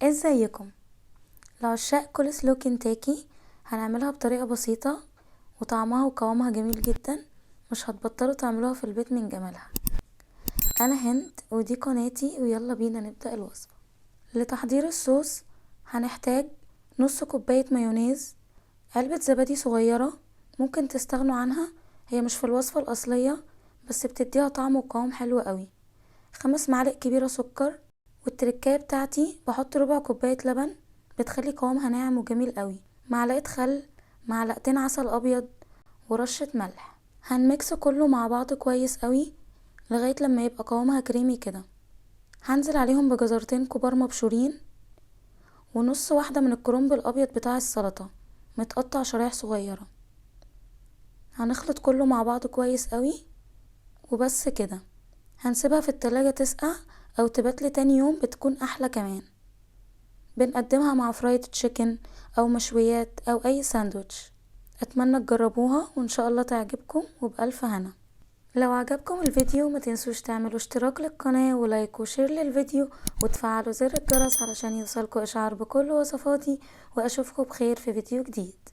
ازيكم؟ لعشاق كول سلو كنتاكي هنعملها بطريقة بسيطة وطعمها وقوامها جميل جدا، مش هتبطلوا تعملوها في البيت من جمالها. انا هند ودي قناتي، ويلا بينا نبدأ الوصفة. لتحضير الصوص هنحتاج نص كوباية مايونيز، علبة زبادي صغيرة ممكن تستغنوا عنها، هي مش في الوصفة الأصلية بس بتديها طعم وقوام حلو قوي. 5 معالق كبيرة سكر، والتركاية بتاعتي بحط ربع كوباية لبن بتخلي قوامها ناعم وجميل قوي، معلقة خل، معلقتين عسل ابيض، ورشة ملح. هنميكس كله مع بعض كويس قوي لغاية لما يبقى قوامها كريمي كده. هنزل عليهم بجزرتين كبار مبشورين، ونص واحدة من الكرنب الابيض بتاع السلطة متقطع شرايح صغيرة. هنخلط كله مع بعض كويس قوي وبس كده. هنسيبها في التلاجة تسقع او تباتلي تاني يوم، بتكون احلى كمان. بنقدمها مع فرايد تشيكن او مشويات او اي ساندوتش. اتمنى تجربوها وان شاء الله تعجبكم وبألف هنا. لو عجبكم الفيديو ما تنسوش تعملوا اشتراك للقناة ولايك وشير للفيديو وتفعلوا زر الجرس علشان يوصلكوا اشعار بكل وصفاتي، واشوفكم بخير في فيديو جديد.